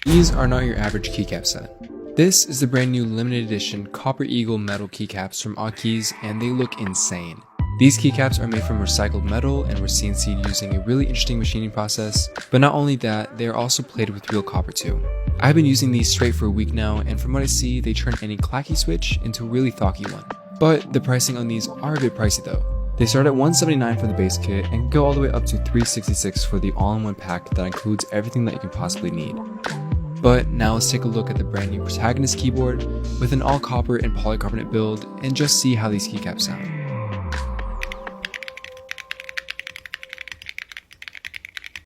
These are not your average keycap set. This is the brand new limited edition Copper Eagle metal keycaps from Awekeys, and they look insane. These keycaps are made from recycled metal and were CNC'd using a really interesting machining process, but not only that, they are also plated with real copper too. I've been using these straight for a week now, and from what I see, they turn any clacky switch into a really thocky one. But the pricing on these are a bit pricey though. They start at $179 for the base kit and go all the way up to $366 for the all-in-one pack that includes everything that you can possibly need. But now let's take a look at the brand new Protagonist keyboard with an all copper and polycarbonate build and just see how these keycaps sound.